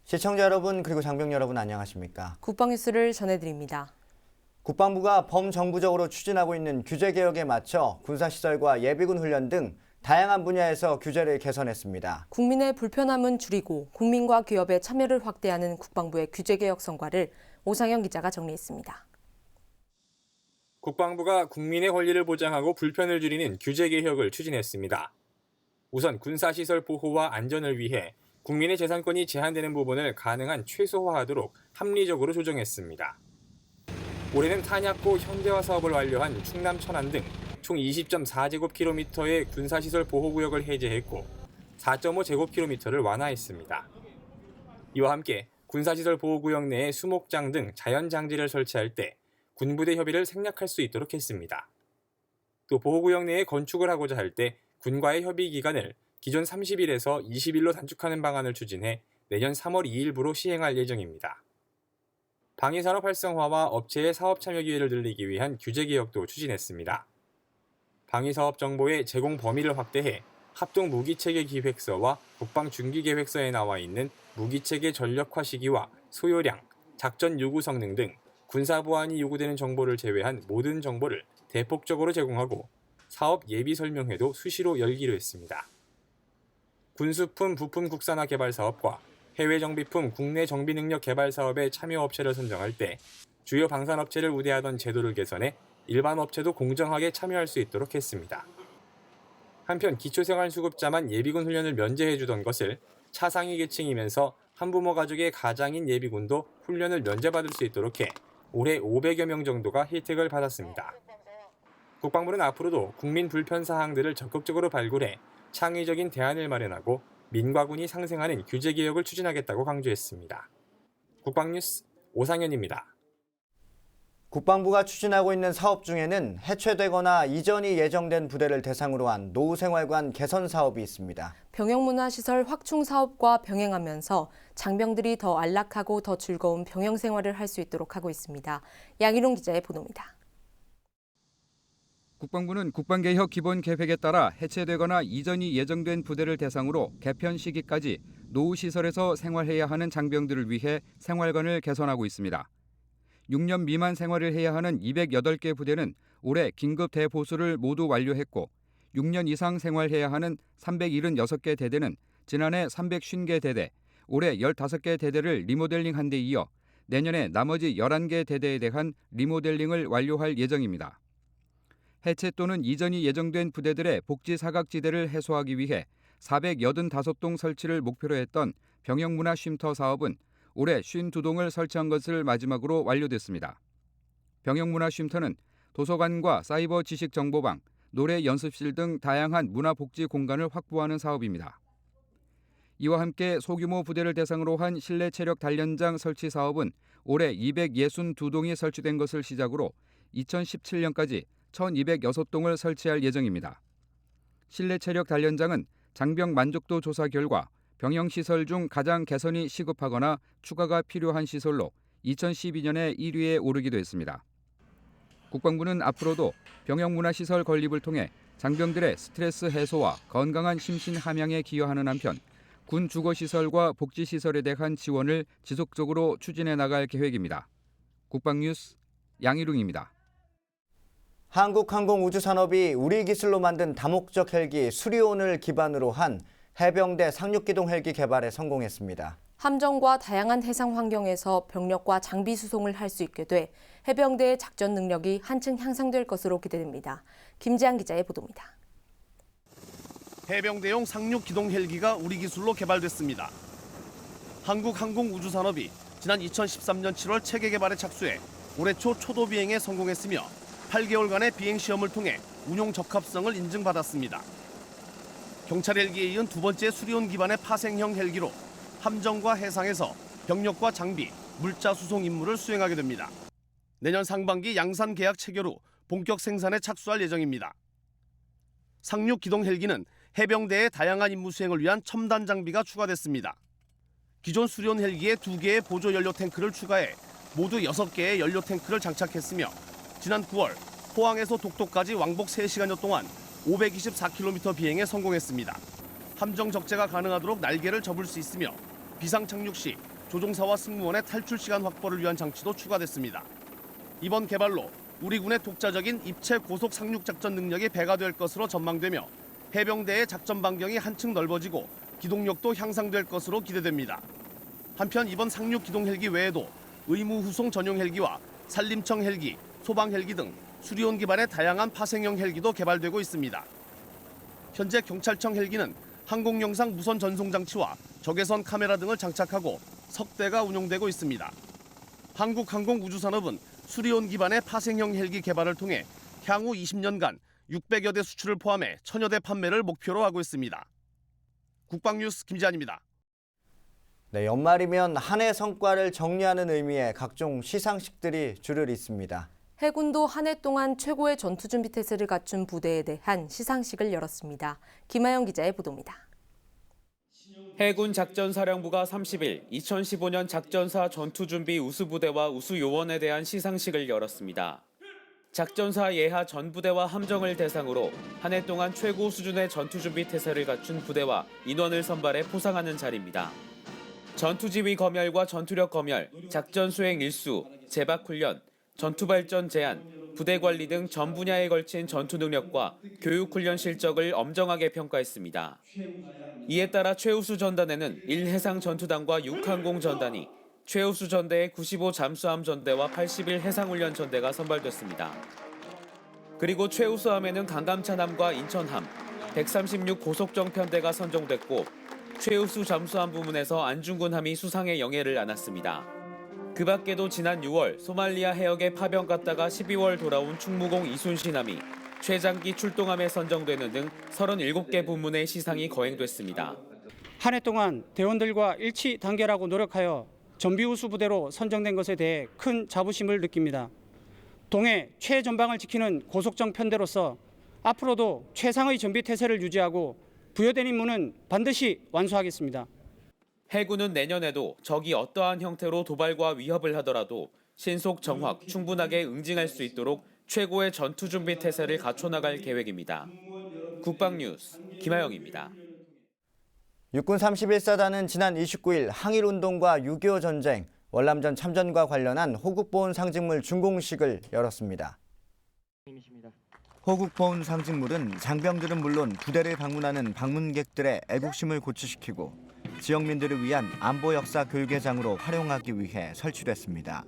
시청자 여러분 그리고 장병 여러분 안녕하십니까? 국방뉴스를 전해드립니다. 국방부가 범정부적으로 추진하고 있는 규제개혁에 맞춰 군사시설과 예비군 훈련 등 다양한 분야에서 규제를 개선했습니다. 국민의 불편함은 줄이고 국민과 기업의 참여를 확대하는 국방부의 규제개혁 성과를 오상영 기자가 정리했습니다. 국방부가 국민의 권리를 보장하고 불편을 줄이는 규제개혁을 추진했습니다. 우선 군사시설 보호와 안전을 위해 국민의 재산권이 제한되는 부분을 가능한 최소화하도록 합리적으로 조정했습니다. 올해는 탄약고 현대화 사업을 완료한 충남 천안 등 총 20.4제곱킬로미터의 군사시설 보호구역을 해제했고 4.5제곱킬로미터를 완화했습니다. 이와 함께 군사시설 보호구역 내에 수목장 등 자연장지를 설치할 때 군부대 협의를 생략할 수 있도록 했습니다. 또 보호구역 내에 건축을 하고자 할 때 군과의 협의 기간을 기존 30일에서 20일로 단축하는 방안을 추진해 내년 3월 2일부로 시행할 예정입니다. 방위산업 활성화와 업체의 사업 참여 기회를 늘리기 위한 규제개혁도 추진했습니다. 방위사업 정보의 제공 범위를 확대해 합동무기체계기획서와 국방중기계획서에 나와 있는 무기체계 전력화 시기와 소요량, 작전 요구 성능 등 군사 보안이 요구되는 정보를 제외한 모든 정보를 대폭적으로 제공하고 사업 예비 설명회도 수시로 열기로 했습니다. 군수품 부품 국산화 개발 사업과 해외 정비품 국내 정비 능력 개발 사업에 참여 업체를 선정할 때 주요 방산업체를 우대하던 제도를 개선해 일반 업체도 공정하게 참여할 수 있도록 했습니다. 한편 기초생활수급자만 예비군 훈련을 면제해주던 것을 차상위 계층이면서 한부모 가족의 가장인 예비군도 훈련을 면제받을 수 있도록 해 올해 500여 명 정도가 혜택을 받았습니다. 국방부는 앞으로도 국민 불편 사항들을 적극적으로 발굴해 창의적인 대안을 마련하고 민과 군이 상생하는 규제개혁을 추진하겠다고 강조했습니다. 국방뉴스 오상현입니다. 국방부가 추진하고 있는 사업 중에는 해체되거나 이전이 예정된 부대를 대상으로 한 노후생활관 개선 사업이 있습니다. 병영문화시설 확충 사업과 병행하면서 장병들이 더 안락하고 더 즐거운 병영 생활을 할 수 있도록 하고 있습니다. 양희룡 기자의 보도입니다. 국방부는 국방개혁 기본계획에 따라 해체되거나 이전이 예정된 부대를 대상으로 개편 시기까지 노후시설에서 생활해야 하는 장병들을 위해 생활관을 개선하고 있습니다. 6년 미만 생활을 해야 하는 208개 부대는 올해 긴급 대보수를 모두 완료했고 6년 이상 생활해야 하는 376개 대대는 지난해 350개 대대, 올해 15개 대대를 리모델링한 데 이어 내년에 나머지 11개 대대에 대한 리모델링을 완료할 예정입니다. 해체 또는 이전이 예정된 부대들의 복지 사각지대를 해소하기 위해 485동 설치를 목표로 했던 병영문화 쉼터 사업은 올해 52동을 설치한 것을 마지막으로 완료됐습니다. 병영문화 쉼터는 도서관과 사이버 지식정보방, 노래 연습실 등 다양한 문화복지 공간을 확보하는 사업입니다. 이와 함께 소규모 부대를 대상으로 한 실내 체력 단련장 설치 사업은 올해 262동이 설치된 것을 시작으로 2017년까지 1206동을 설치할 예정입니다. 실내 체력 단련장은 장병 만족도 조사 결과 병영시설 중 가장 개선이 시급하거나 추가가 필요한 시설로 2012년에 1위에 오르기도 했습니다. 국방부는 앞으로도 병영문화시설 건립을 통해 장병들의 스트레스 해소와 건강한 심신 함양에 기여하는 한편 군 주거시설과 복지시설에 대한 지원을 지속적으로 추진해 나갈 계획입니다. 국방뉴스 양희룡입니다. 한국항공우주산업이 우리 기술로 만든 다목적 헬기 수리온을 기반으로 한 해병대 상륙기동 헬기 개발에 성공했습니다. 함정과 다양한 해상 환경에서 병력과 장비 수송을 할 수 있게 돼 해병대의 작전 능력이 한층 향상될 것으로 기대됩니다. 김지한 기자의 보도입니다. 해병대용 상륙기동 헬기가 우리 기술로 개발됐습니다. 한국항공우주산업이 지난 2013년 7월 체계 개발에 착수해 올해 초 초도 비행에 성공했으며 8개월간의 비행 시험을 통해 운용 적합성을 인증받았습니다. 경찰 헬기에 이은 두 번째 수리온 기반의 파생형 헬기로 함정과 해상에서 병력과 장비, 물자 수송 임무를 수행하게 됩니다. 내년 상반기 양산 계약 체결 후 본격 생산에 착수할 예정입니다. 상륙 기동 헬기는 해병대의 다양한 임무 수행을 위한 첨단 장비가 추가됐습니다. 기존 수리온 헬기에 2개의 보조 연료 탱크를 추가해 모두 6개의 연료 탱크를 장착했으며 지난 9월 포항에서 독도까지 왕복 3시간여 동안 524km 비행에 성공했습니다. 함정 적재가 가능하도록 날개를 접을 수 있으며 비상 착륙 시 조종사와 승무원의 탈출 시간 확보를 위한 장치도 추가됐습니다. 이번 개발로 우리 군의 독자적인 입체 고속 상륙 작전 능력이 배가 될 것으로 전망되며 해병대의 작전 반경이 한층 넓어지고 기동력도 향상될 것으로 기대됩니다. 한편 이번 상륙 기동 헬기 외에도 의무 후송 전용 헬기와 산림청 헬기, 소방 헬기 등 수리온 기반의 다양한 파생형 헬기도 개발되고 있습니다. 현재 경찰청 헬기는 항공 영상 무선 전송 장치와 적외선 카메라 등을 장착하고 석 대가 운용되고 있습니다. 한국항공우주산업은 수리온 기반의 파생형 헬기 개발을 통해 향후 20년간 600여 대 수출을 포함해 1000여 대 판매를 목표로 하고 있습니다. 국방뉴스 김지한입니다. 네, 연말이면 한 해 성과를 정리하는 의미의 각종 시상식들이 줄을 잇습니다. 해군도 한 해 동안 최고의 전투 준비 태세를 갖춘 부대에 대한 시상식을 열었습니다. 김하영 기자의 보도입니다. 해군 작전사령부가 30일 2015년 작전사 전투준비 우수부대와 우수요원에 대한 시상식을 열었습니다. 작전사 예하 전 부대와 함정을 대상으로 한 해 동안 최고 수준의 전투준비 태세를 갖춘 부대와 인원을 선발해 포상하는 자리입니다. 전투지휘 검열과 전투력 검열, 작전 수행 일수, 재박 훈련, 전투발전 제한, 부대 관리 등 전 분야에 걸친 전투 능력과 교육 훈련 실적을 엄정하게 평가했습니다. 이에 따라 최우수 전단에는 1해상 전투단과 6항공 전단이, 최우수 전대의 95 잠수함 전대와 81 해상훈련 전대가 선발됐습니다. 그리고 최우수함에는 강감찬함과 인천함, 136 고속정 편대가 선정됐고 최우수 잠수함 부문에서 안중근함이 수상의 영예를 안았습니다. 그 밖에도 지난 6월 소말리아 해역에 파병 갔다가 12월 돌아온 충무공 이순신함이 최장기 출동함에 선정되는 등 37개 부문의 시상이 거행됐습니다. 한 해 동안 대원들과 일치 단결하고 노력하여 전비우수 부대로 선정된 것에 대해 큰 자부심을 느낍니다. 동해 최전방을 지키는 고속정 편대로서 앞으로도 최상의 전비 태세를 유지하고 부여된 임무는 반드시 완수하겠습니다. 해군은 내년에도 적이 어떠한 형태로 도발과 위협을 하더라도 신속 정확, 충분하게 응징할 수 있도록 최고의 전투 준비 태세를 갖춰나갈 계획입니다. 국방뉴스 김하영입니다. 육군 31사단은 지난 29일 항일운동과 6.25 전쟁, 월남전 참전과 관련한 호국보훈 상징물 준공식을 열었습니다. 호국보훈 상징물은 장병들은 물론 부대를 방문하는 방문객들의 애국심을 고취시키고 지역민들을 위한 안보 역사 교육회장으로 활용하기 위해 설치됐습니다.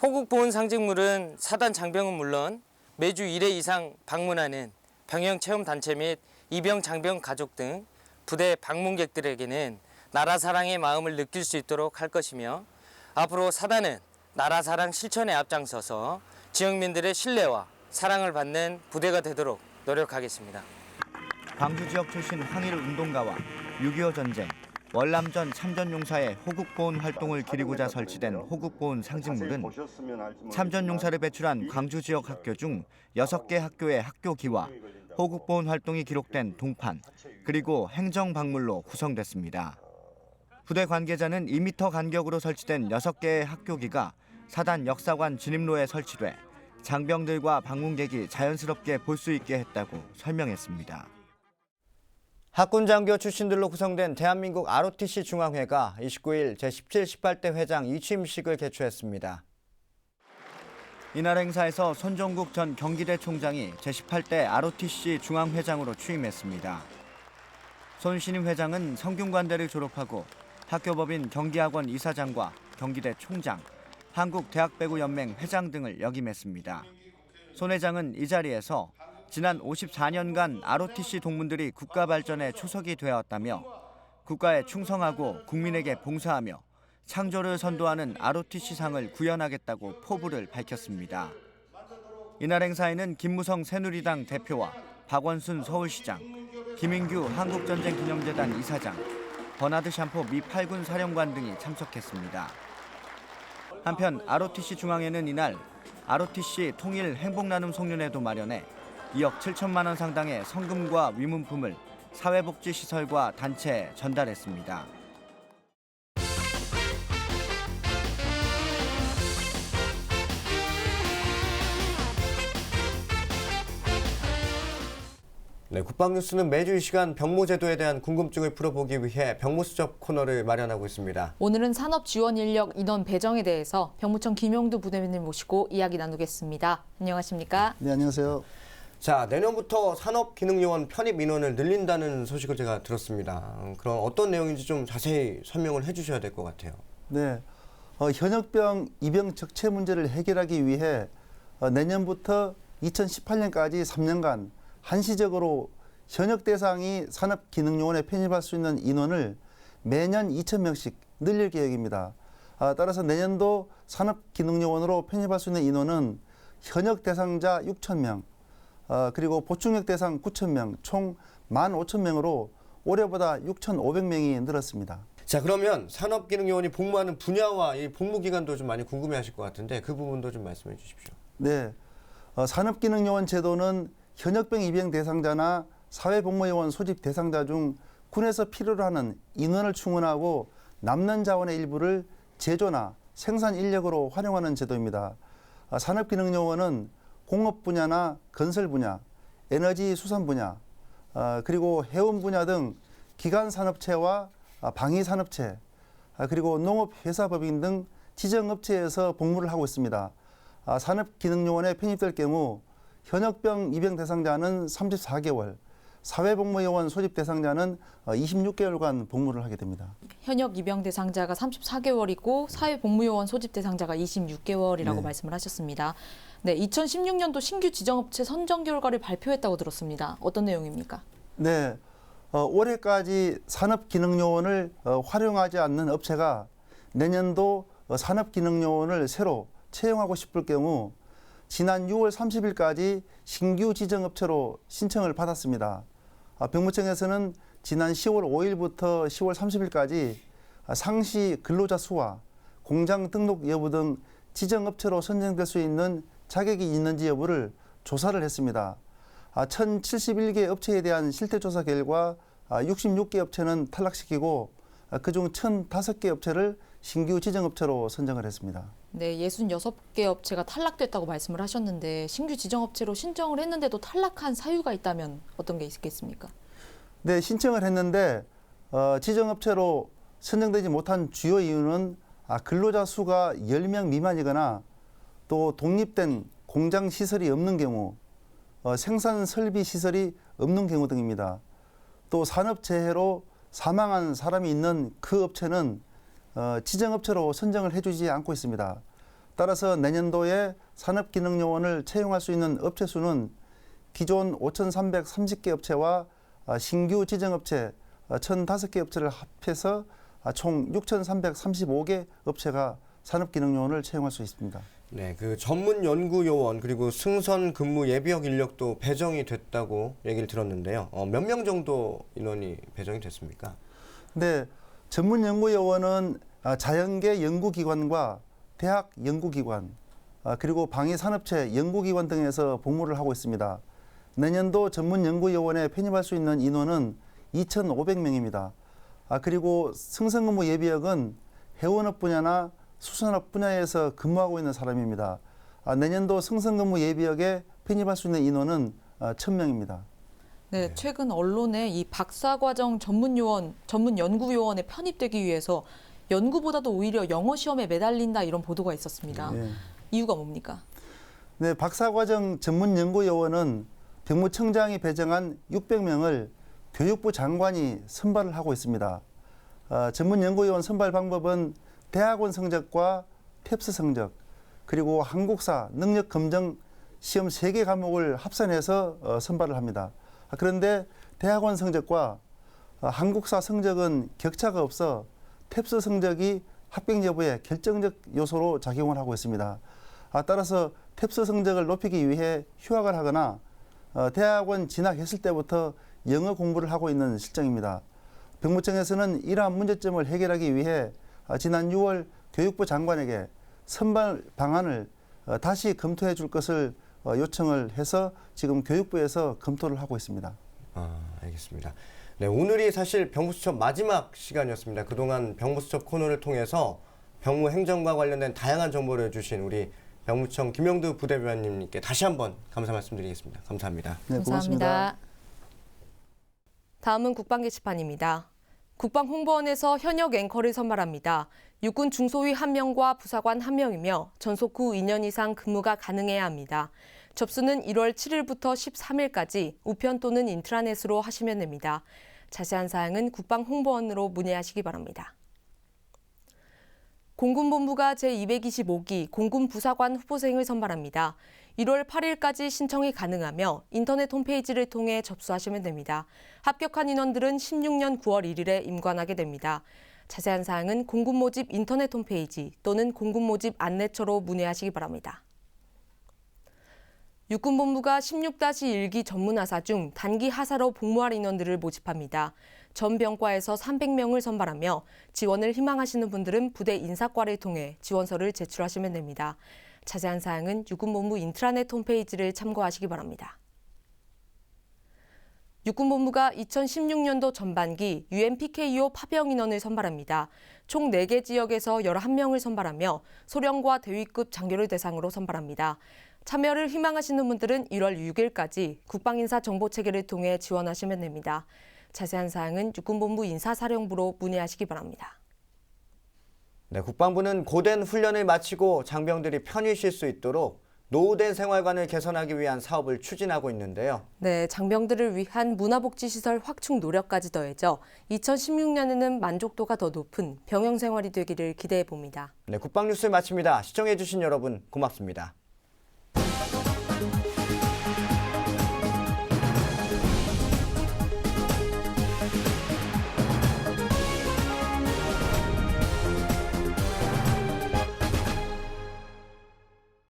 호국보훈 상징물은 사단 장병은 물론 매주 1회 이상 방문하는 병영체험단체 및 이병 장병 가족 등 부대 방문객들에게는 나라 사랑의 마음을 느낄 수 있도록 할 것이며 앞으로 사단은 나라 사랑 실천에 앞장서서 지역민들의 신뢰와 사랑을 받는 부대가 되도록 노력하겠습니다. 광주 지역 출신 항일운동가와 6.25 전쟁, 월남전 참전용사의 호국보훈 활동을 기리고자 설치된 호국보훈 상징물은 참전용사를 배출한 광주 지역 학교 중 6개 학교의 학교기와 호국보훈 활동이 기록된 동판, 그리고 행정박물로 구성됐습니다. 부대 관계자는 2m 간격으로 설치된 6개의 학교기가 사단 역사관 진입로에 설치돼 장병들과 방문객이 자연스럽게 볼 수 있게 했다고 설명했습니다. 학군장교 출신들로 구성된 대한민국 ROTC 중앙회가 29일 제17, 18대 회장 이취임식을 개최했습니다. 이날 행사에서 손종국 전 경기대 총장이 제18대 ROTC 중앙회장으로 취임했습니다. 손 신임 회장은 성균관대를 졸업하고 학교법인 경기학원 이사장과 경기대 총장, 한국대학배구연맹 회장 등을 역임했습니다. 손 회장은 이 자리에서 지난 54년간 ROTC 동문들이 국가 발전의 초석이 되었다며 국가에 충성하고 국민에게 봉사하며 창조를 선도하는 ROTC상을 구현하겠다고 포부를 밝혔습니다. 이날 행사에는 김무성 새누리당 대표와 박원순 서울시장, 김인규 한국전쟁기념재단 이사장, 버나드 샴포 미 8군 사령관 등이 참석했습니다. 한편 ROTC 중앙회는 이날 ROTC 통일 행복나눔 송년회도 마련해 2억 7천만 원 상당의 성금과 위문품을 사회복지시설과 단체에 전달했습니다. 네, 국방뉴스는 매주 이 시간 병무제도에 대한 궁금증을 풀어보기 위해 병무수첩 코너를 마련하고 있습니다. 오늘은 산업지원인력 인원 배정에 대해서 병무청 김용두 부대변인 모시고 이야기 나누겠습니다. 안녕하십니까? 네, 안녕하세요. 자, 내년부터 산업기능요원 편입 인원을 늘린다는 소식을 제가 들었습니다. 그럼 어떤 내용인지 좀 자세히 설명을 해주셔야 될 것 같아요. 네, 현역병 입영 적체 문제를 해결하기 위해 내년부터 2018년까지 3년간 한시적으로 현역 대상이 산업기능요원에 편입할 수 있는 인원을 매년 2,000명씩 늘릴 계획입니다. 따라서 내년도 산업기능요원으로 편입할 수 있는 인원은 현역 대상자 6,000명, 그리고 보충역 대상 9,000명, 총 15,000명으로 올해보다 6,500명이 늘었습니다. 자, 그러면 산업기능요원이 복무하는 분야와 이 복무기간도 좀 많이 궁금해하실 것 같은데 그 부분도 좀 말씀해 주십시오. 네, 산업기능요원 제도는 현역병 입영 대상자나 사회복무요원 소집 대상자 중 군에서 필요로 하는 인원을 충원하고 남는 자원의 일부를 제조나 생산 인력으로 활용하는 제도입니다. 산업기능요원은 공업 분야나 건설 분야, 에너지 수산 분야, 그리고 해운 분야 등 기간 산업체와 방위 산업체, 그리고 농업회사법인 등 지정업체에서 복무를 하고 있습니다. 산업기능요원에 편입될 경우 현역병 입영 대상자는 34개월, 사회복무요원 소집 대상자는 26개월간 복무를 하게 됩니다. 현역 입영 대상자가 34개월이고 사회복무요원 소집 대상자가 26개월이라고 네. 말씀을 하셨습니다. 네, 2016년도 신규 지정업체 선정 결과를 발표했다고 들었습니다. 어떤 내용입니까? 네, 올해까지 산업기능요원을 활용하지 않는 업체가 내년도 산업기능요원을 새로 채용하고 싶을 경우 지난 6월 30일까지 신규 지정업체로 신청을 받았습니다. 병무청에서는 지난 10월 5일부터 10월 30일까지 상시 근로자 수와 공장 등록 여부 등 지정업체로 선정될 수 있는 자격이 있는지 여부를 조사를 했습니다. 1,071개 업체에 대한 실태조사 결과 66개 업체는 탈락시키고 그중 1,005개 업체를 신규 지정업체로 선정을 했습니다. 네, 66개 업체가 탈락됐다고 말씀을 하셨는데 신규 지정업체로 신청을 했는데도 탈락한 사유가 있다면 어떤 게 있겠습니까? 네, 신청을 했는데 지정업체로 선정되지 못한 주요 이유는 근로자 수가 10명 미만이거나 또 독립된 공장 시설이 없는 경우, 생산 설비 시설이 없는 경우 등입니다. 또 산업재해로 사망한 사람이 있는 그 업체는 지정업체로 선정을 해주지 않고 있습니다. 따라서 내년도에 산업기능요원을 채용할 수 있는 업체 수는 기존 5,330개 업체와 신규 지정업체 1,005개 업체를 합해서 총 6,335개 업체가 산업기능요원을 채용할 수 있습니다. 네, 그 전문 연구요원 그리고 승선 근무 예비역 인력도 배정이 됐다고 얘기를 들었는데요. 몇 명 정도 인원이 배정이 됐습니까? 네, 전문 연구요원은 자연계 연구기관과 대학 연구기관, 그리고 방위산업체 연구기관 등에서 복무를 하고 있습니다. 내년도 전문 연구요원에 편입할 수 있는 인원은 2,500명입니다. 그리고 승선근무 예비역은 해운업 분야나 수산업 분야에서 근무하고 있는 사람입니다. 내년도 승선근무 예비역에 편입할 수 있는 인원은 1,000명입니다. 네, 최근 언론에 이 박사과정 전문 연구요원에 편입되기 위해서 연구보다도 오히려 영어 시험에 매달린다 이런 보도가 있었습니다. 네. 이유가 뭡니까? 네, 박사과정 전문 연구요원은 병무청장이 배정한 600명을 교육부 장관이 선발을 하고 있습니다. 전문 연구요원 선발 방법은 대학원 성적과 탭스 성적, 그리고 한국사 능력 검정 시험 3개 과목을 합산해서 선발을 합니다. 그런데 대학원 성적과 한국사 성적은 격차가 없어 탭스 성적이 합격 여부에 결정적 요소로 작용을 하고 있습니다. 따라서 탭스 성적을 높이기 위해 휴학을 하거나 대학원 진학했을 때부터 영어 공부를 하고 있는 실정입니다. 병무청에서는 이러한 문제점을 해결하기 위해 지난 6월 교육부 장관에게 선발 방안을 다시 검토해 줄 것을 요청을 해서 지금 교육부에서 검토를 하고 있습니다. 알겠습니다. 네, 오늘이 사실 병무수첩 마지막 시간이었습니다. 그동안 병무수첩 코너를 통해서 병무 행정과 관련된 다양한 정보를 주신 우리 병무청 김용두 부대변인님께 다시 한번 감사 말씀드리겠습니다. 감사합니다. 네, 감사합니다. 고맙습니다. 다음은 국방 게시판입니다. 국방홍보원에서 현역 앵커를 선발합니다. 육군 중소위 1명과 부사관 1명이며 전속 후 2년 이상 근무가 가능해야 합니다. 접수는 1월 7일부터 13일까지 우편 또는 인트라넷으로 하시면 됩니다. 자세한 사항은 국방홍보원으로 문의하시기 바랍니다. 공군본부가 제225기 공군부사관 후보생을 선발합니다. 1월 8일까지 신청이 가능하며 인터넷 홈페이지를 통해 접수하시면 됩니다. 합격한 인원들은 16년 9월 1일에 임관하게 됩니다. 자세한 사항은 공군모집 인터넷 홈페이지 또는 공군모집 안내처로 문의하시기 바랍니다. 육군본부가 16-1기 전문하사 중 단기 하사로 복무할 인원들을 모집합니다. 전 병과에서 300명을 선발하며 지원을 희망하시는 분들은 부대 인사과를 통해 지원서를 제출하시면 됩니다. 자세한 사항은 육군본부 인트라넷 홈페이지를 참고하시기 바랍니다. 육군본부가 2016년도 전반기 UMPKO 파병 인원을 선발합니다. 총 4개 지역에서 11명을 선발하며 소령과 대위급 장교를 대상으로 선발합니다. 참여를 희망하시는 분들은 1월 6일까지 국방인사정보체계를 통해 지원하시면 됩니다. 자세한 사항은 육군본부 인사사령부로 문의하시기 바랍니다. 네, 국방부는 고된 훈련을 마치고 장병들이 편히 쉴 수 있도록 노후된 생활관을 개선하기 위한 사업을 추진하고 있는데요. 네, 장병들을 위한 문화복지시설 확충 노력까지 더해져 2016년에는 만족도가 더 높은 병영 생활이 되기를 기대해 봅니다. 네, 국방뉴스를 마칩니다. 시청해 주신 여러분 고맙습니다.